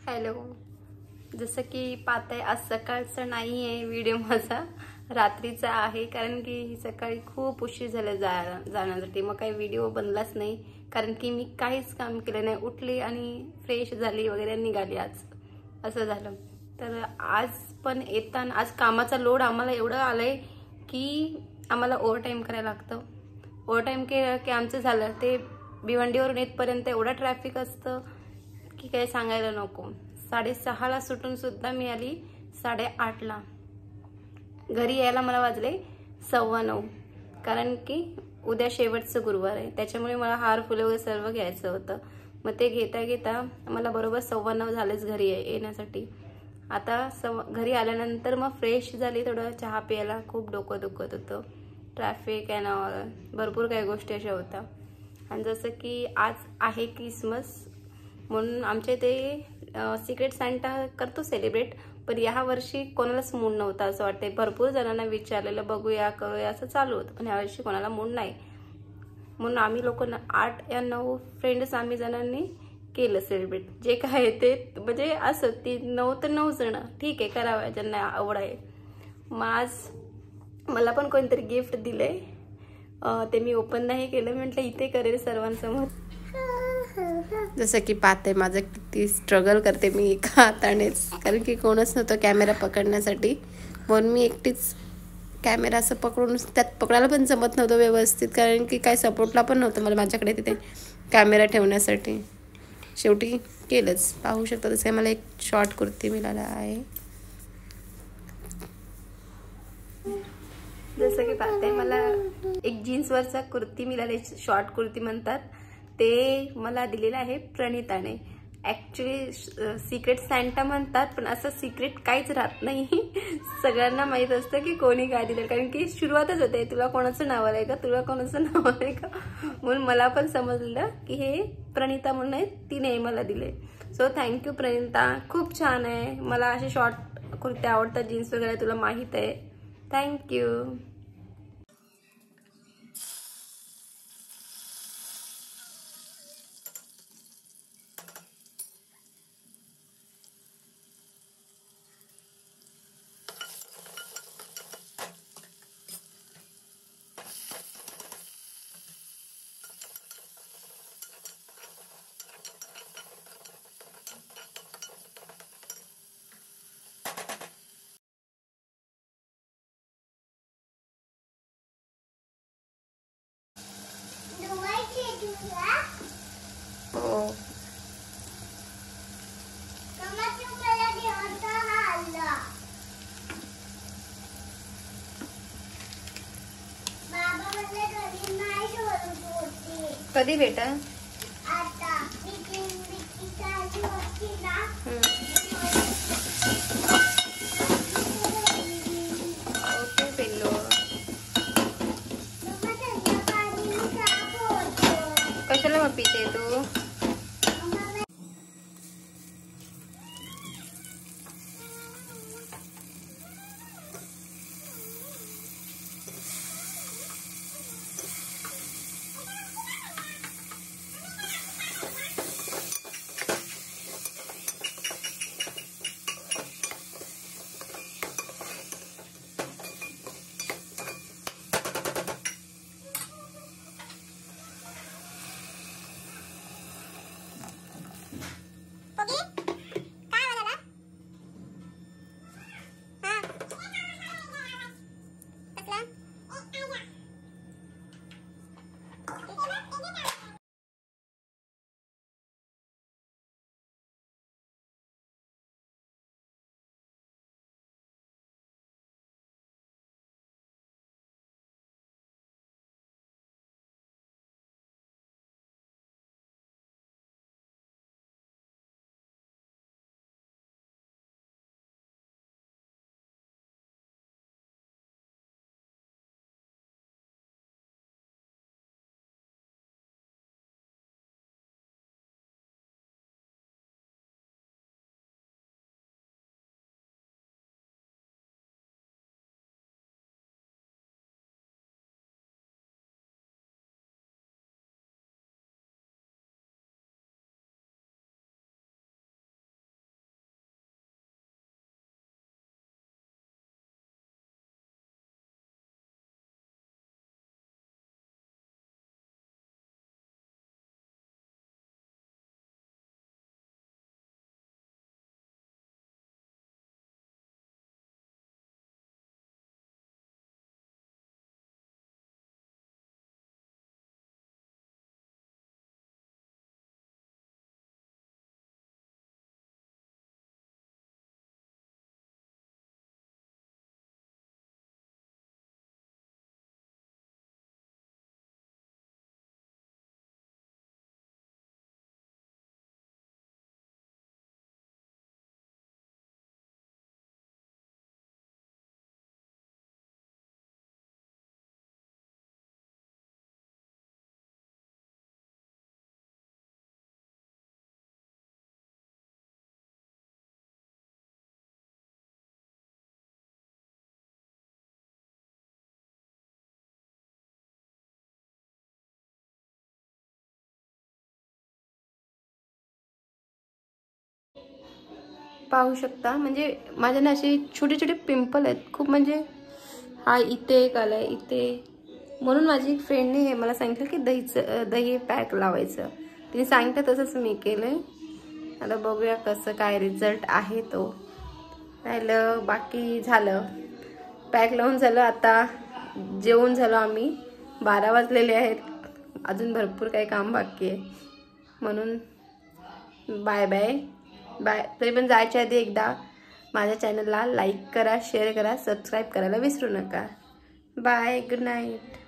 Hello, जसं की पाहताय आज सकाळचं नाही आहे व्हिडिओ, माझा रात्रीचा आहे. कारण की सकाळी खूप उशीर झाला जाण्यासाठी. मग काही व्हिडिओ बनलाच नाही कारण की मी काहीच काम केलं नाही. उठली आणि फ्रेश झाली वगैरे निघाली आज, असं झालं. तर आज पण येताना आज कामाचा लोड आम्हाला एवढं आलंय की आम्हाला ओव्हरटाईम करायला लागतं. ओव्हरटाईम केलं की आमचं झालं ते भिवंडीवरून येतपर्यंत एवढं ट्रॅफिक असतं की काय सांगायला नको. 6:30ला सुटून सुद्धा मी आली 8:30ला. घरी यायला मला वाजले 9:15, कारण की उद्या शेवटचं गुरुवार आहे. त्याच्यामुळे मला हार फुले वगैरे सर्व घ्यायचं होतं. मग ते घेता घेता मला बरोबर 9:15 झालेच घरी येण्यासाठी. आता घरी आल्यानंतर मग फ्रेश झाली, थोडं चहा प्यायला. खूप डोकं दुखत होतं, ट्रॅफिक अँड ऑल, भरपूर काही गोष्टी अशा होत्या. आणि जसं की आज आहे क्रिसमस, म्हणून आमच्या इथे सिक्रेट सांता करतो सेलिब्रेट. पण या वर्षी कोणालाच मूड नव्हता असं वाटतंय. भरपूर जणांना विचारलेलं बघूया करूया असं चालू होतं, पण यावर्षी कोणाला मूड नाही. म्हणून आम्ही लोक 8 या 9 फ्रेंड्स आम्ही जणांनी केलं सेलिब्रेट. जे काय ते म्हणजे असं 9 तर 9 जण ठीक आहे, करावं ज्यांना आवड आहे. मग आज मला पण कोणतरी गिफ्ट दिलंय, ते मी ओपन नाही केलं. म्हटलं इथे करेल सर्वांसमोर. जसं की पाहते माझं किती स्ट्रगल करते मी एका हातानेच, कारण की कोणच नव्हतं कॅमेरा पकडण्यासाठी. म्हणून मी एकटीच कॅमेरा असं पकडून, त्यात पकडायला पण जमत नव्हतं व्यवस्थित, कारण की काय सपोर्टला पण नव्हतं मला माझ्याकडे तिथे कॅमेरा ठेवण्यासाठी. शेवटी केलंच. पाहू शकता तसं मला एक शॉर्ट कुर्ती मिळाला आहे. जसं की पाहते मला एक जीन्सवरचा कुर्ती मिळाली, शॉर्ट कुर्ती म्हणतात. ते मला दिलेलं आहे प्रणिताने. ॲक्च्युली सिक्रेट सॅन्टा म्हणतात, पण असं सिक्रेट काहीच राहत नाही. सगळ्यांना माहीत असतं की कोणी काय दिलं, कारण की सुरुवातच होते तुला कोणाचं नाव आलंय का, तुला कोणाचं नाव आलंय का. म्हणून मला पण समजलं की हे प्रणिता म्हणून आहे, तिने मला दिले. सो थँक्यू प्रणिता, खूप छान आहे. मला असे शॉर्ट कुर्ते आवडतात, जीन्स वगैरे तुला माहीत आहे. थँक्यू. हो, कधी बेटा? ओके पिल्लू. कशाला मग पिते तू? पाहू शकता, म्हणजे माझ्या ना असे छोटे छोटे पिंपल आहेत खूप, म्हणजे हा इथे एक आलाय इथे, म्हणून माझी फ्रेंडने हे मला सांगितलं की दही पॅक लावायचं. तिने सांगितलं तसंच मी केलंय. आता बघूया कसं काय रिझल्ट आहे तो. राहिलं बाकी झालं, पॅक लावून झालं, आता जेवून झालो आम्ही. 12 वाजलेले आहेत, अजून भरपूर काही काम बाकी आहे. म्हणून बाय बाय बाय. तरी पण जायच्या आधी एकदा माझ्या चॅनलला लाईक करा, शेअर करा, सबस्क्राईब करायला विसरू नका. Bye, good night.